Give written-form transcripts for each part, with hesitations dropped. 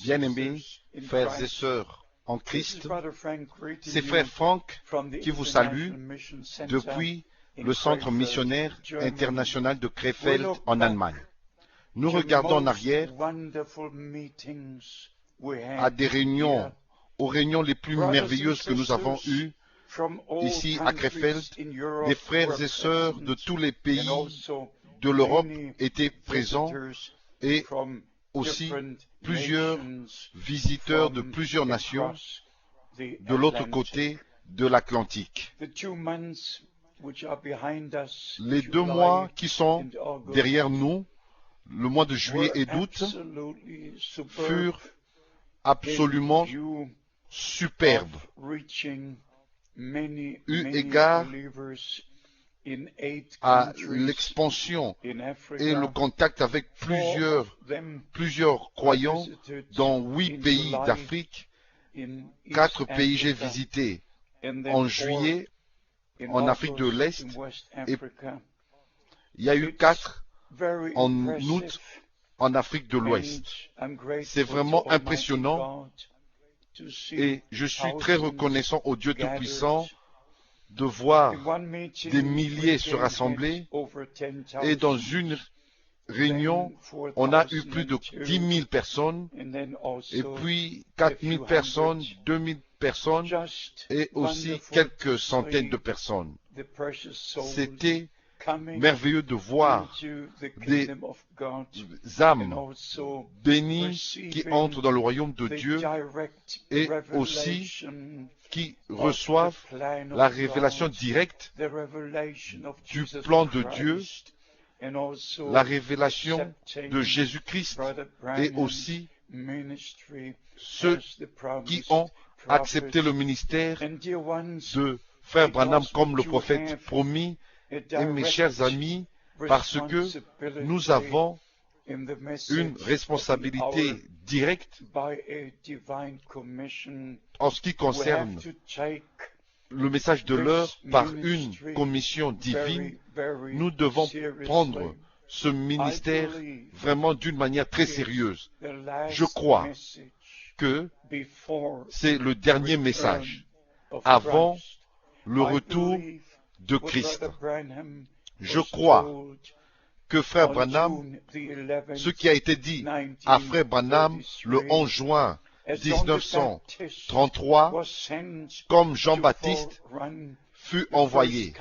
Bien-aimés frères et sœurs en Christ, c'est frère Frank qui vous salue depuis le Centre missionnaire international de Krefeld en Allemagne. Nous regardons en arrière à aux réunions les plus merveilleuses que nous avons eues ici à Krefeld. Les frères et sœurs de tous les pays de l'Europe étaient présents et aussi plusieurs visiteurs de plusieurs nations de l'autre côté de l'Atlantique. Les 2 mois qui sont derrière nous, le mois de juillet et d'août, furent absolument superbes, eu égard à l'expansion et le contact avec plusieurs croyants dans 8 pays d'Afrique. 4 pays j'ai visités en juillet en Afrique de l'Est et il y a eu 4 en août en Afrique de l'Ouest. C'est vraiment impressionnant et je suis très reconnaissant au Dieu Tout-Puissant de voir des milliers se rassembler et dans une réunion, on a eu plus de 10 000 personnes et puis 4 000 personnes, 2 000 personnes et aussi quelques centaines de personnes. C'était merveilleux de voir des âmes bénies qui entrent dans le royaume de Dieu et aussi qui reçoivent la révélation directe du plan de Dieu, la révélation de Jésus-Christ et aussi ceux qui ont accepté le ministère de Frère Branham comme le prophète promis. Et mes chers amis, parce que nous avons une responsabilité directe en ce qui concerne le message de l'heure par une commission divine, nous devons prendre ce ministère vraiment d'une manière très sérieuse. Je crois que c'est le dernier message avant le retour de Christ. Je crois que Frère Branham, ce qui a été dit à Frère Branham le 11 juin 1933, comme Jean-Baptiste fut envoyé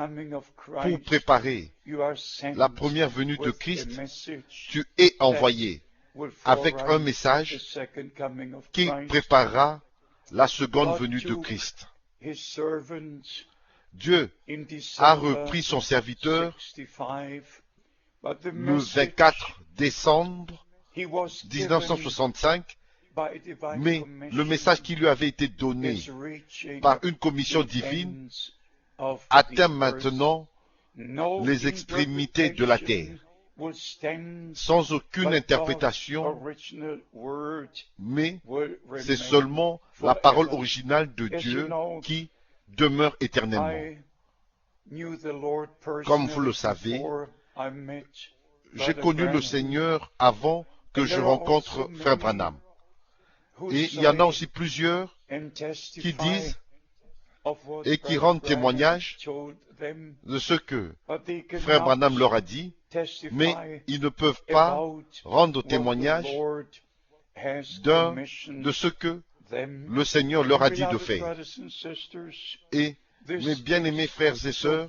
pour préparer la première venue de Christ, tu es envoyé avec un message qui préparera la seconde venue de Christ. Dieu a repris son serviteur le 24 décembre 1965, mais le message qui lui avait été donné par une commission divine atteint maintenant les extrémités de la terre, sans aucune interprétation, mais c'est seulement la parole originale de Dieu qui demeure éternellement. Comme vous le savez, j'ai connu le Seigneur avant que je rencontre Frère Branham. Et il y en a aussi plusieurs qui disent et qui rendent témoignage de ce que Frère Branham leur a dit, mais ils ne peuvent pas rendre témoignage de ce que le Seigneur leur a dit de faire. Et mes bien-aimés frères et sœurs,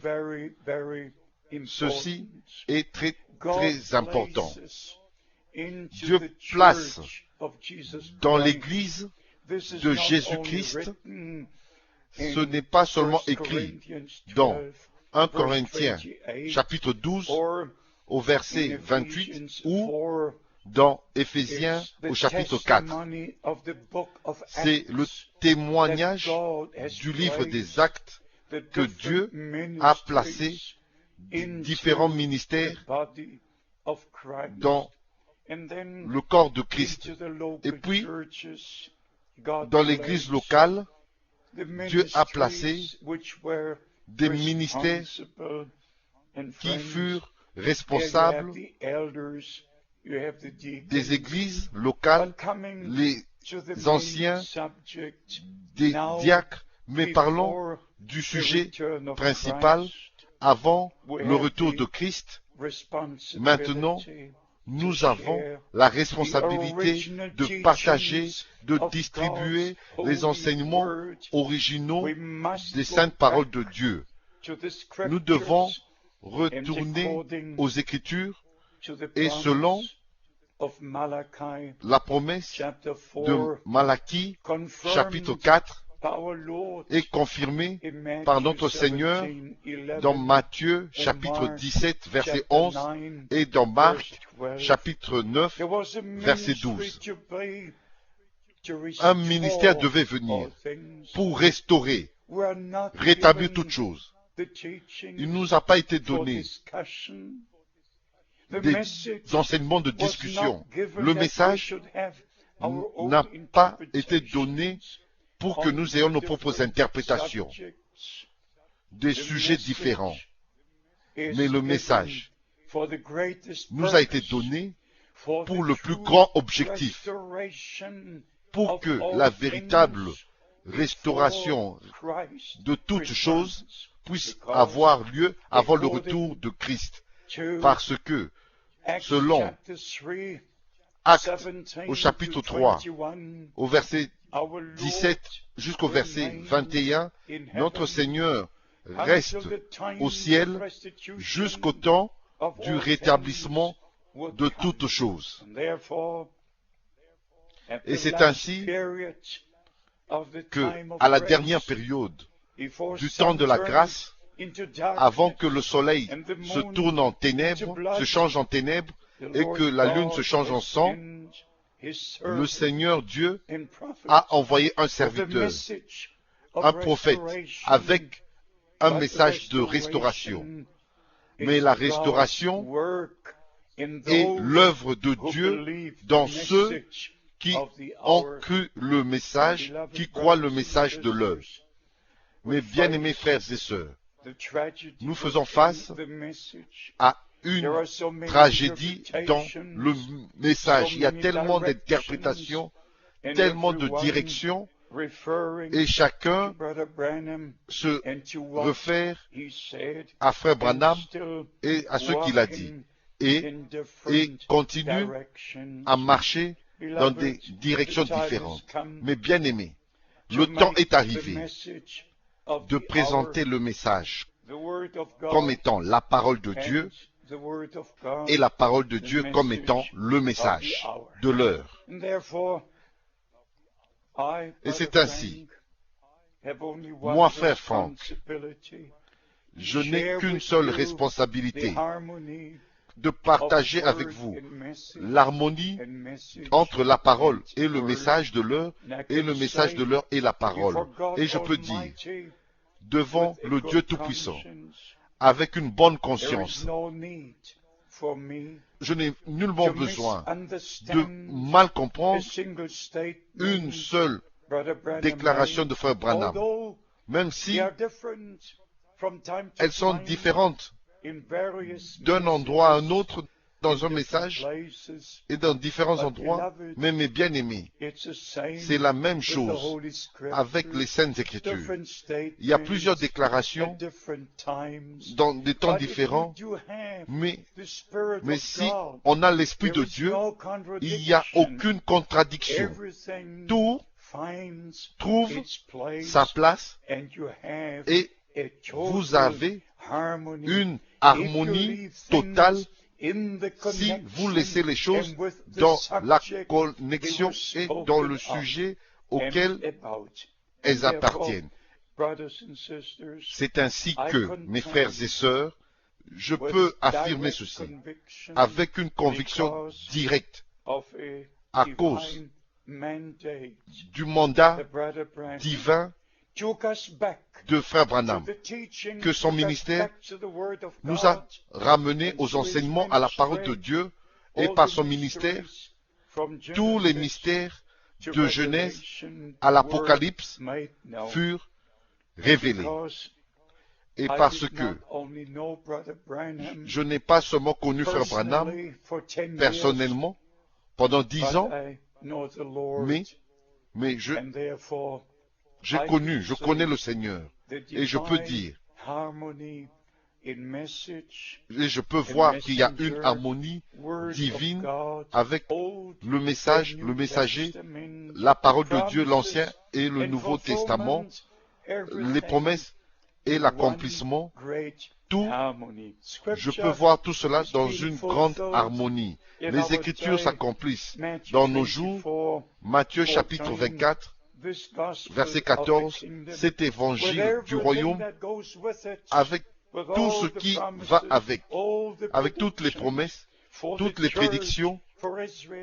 ceci est très, très important. Dieu place dans l'Église de Jésus-Christ, ce n'est pas seulement écrit dans 1 Corinthiens chapitre 12 au verset 28 ou dans Éphésiens au chapitre 4. C'est le témoignage du livre des Actes que Dieu a placé différents ministères dans le corps de Christ. Et puis, dans l'église locale, Dieu a placé des ministères qui furent responsables des églises locales, les anciens, des diacres, mais parlons du sujet principal avant le retour de Christ. Maintenant, nous avons la responsabilité de partager, de distribuer les enseignements originaux des saintes paroles de Dieu. Nous devons retourner aux Écritures et selon la promesse de Malachie, chapitre 4, est confirmée par notre Seigneur dans Matthieu, chapitre 17, verset 11, et dans Marc, chapitre 9, verset 12. Un ministère devait venir pour restaurer, rétablir toutes choses. Il ne nous a pas été donné des enseignements de discussion. Le message n'a pas été donné pour que nous ayons nos propres interprétations des sujets différents. Mais le message nous a été donné pour le plus grand objectif, pour que la véritable restauration de toutes choses puisse avoir lieu avant le retour de Christ. Parce que, selon Actes au chapitre 3, au verset 17 jusqu'au verset 21, notre Seigneur reste au ciel jusqu'au temps du rétablissement de toutes choses. Et c'est ainsi que, à la dernière période du temps de la grâce, avant que le soleil se tourne en ténèbres, se change en ténèbres, et que la lune se change en sang, le Seigneur Dieu a envoyé un serviteur, un prophète, avec un message de restauration. Mais la restauration est l'œuvre de Dieu dans ceux qui ont cru le message, qui croient le message de l'œuvre. Mes bien-aimés frères et sœurs, nous faisons face à une tragédie dans le message. Il y a tellement d'interprétations, tellement de directions, et chacun se réfère à Frère Branham et à ce qu'il a dit, et continue à marcher dans des directions différentes. Mais bien aimés, le temps est arrivé de présenter le message comme étant la parole de Dieu et la parole de Dieu comme étant le message de l'heure. Et c'est ainsi, moi, frère Franck, je n'ai qu'une seule responsabilité, de partager avec vous l'harmonie entre la parole et le message de l'heure, et le message de l'heure et la parole. Et je peux dire, devant le Dieu Tout-Puissant, avec une bonne conscience, je n'ai nullement besoin de mal comprendre une seule déclaration de Frère Branham, même si elles sont différentes d'un endroit à un autre dans un message et dans différents endroits, mais mes bien-aimés, c'est la même chose avec les Saintes Écritures. Il y a plusieurs déclarations dans des temps différents, mais si on a l'Esprit de Dieu, il n'y a aucune contradiction. Tout trouve sa place et vous avez une harmonie totale si vous laissez les choses dans la connexion et dans le sujet auquel elles appartiennent. C'est ainsi que, mes frères et sœurs, je peux affirmer ceci avec une conviction directe à cause du mandat divin de Frère Branham, que son ministère nous a ramenés aux enseignements à la parole de Dieu, et par son ministère, tous les mystères de Genèse à l'Apocalypse furent révélés. Et parce que je n'ai pas seulement connu Frère Branham personnellement pendant 10 ans, mais je connais le Seigneur. Et je peux dire, et je peux voir qu'il y a une harmonie divine avec le message, le messager, la parole de Dieu, l'Ancien et le Nouveau Testament, les promesses et l'accomplissement. Tout, je peux voir tout cela dans une grande harmonie. Les Écritures s'accomplissent dans nos jours. Matthieu chapitre 24, verset 14, cet évangile du royaume avec tout ce qui va avec toutes les promesses, toutes les prédictions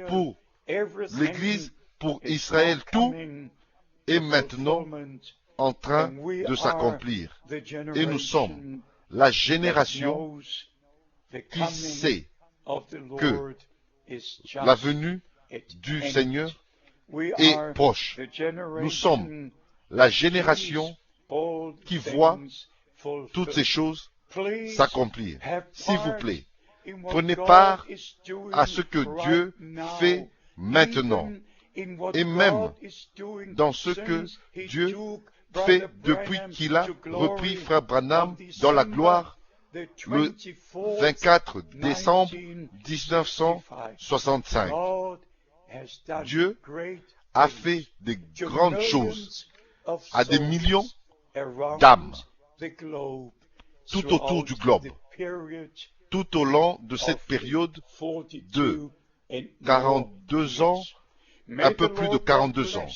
pour l'Église, pour Israël, tout est maintenant en train de s'accomplir. Et nous sommes la génération qui sait que la venue du Seigneur est proche. Nous sommes la génération qui voit toutes ces choses s'accomplir. S'il vous plaît, prenez part à ce que Dieu fait maintenant. Et même dans ce que Dieu fait depuis qu'il a repris Frère Branham dans la gloire le 24 décembre 1965. Dieu a fait des grandes choses à des millions d'âmes tout autour du globe, tout au long de cette période de 42 ans, un peu plus de 42 ans.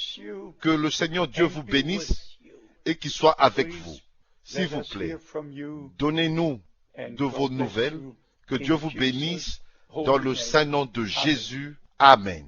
Que le Seigneur Dieu vous bénisse et qu'il soit avec vous. S'il vous plaît, donnez-nous de vos nouvelles. Que Dieu vous bénisse dans le saint nom de Jésus. Amen.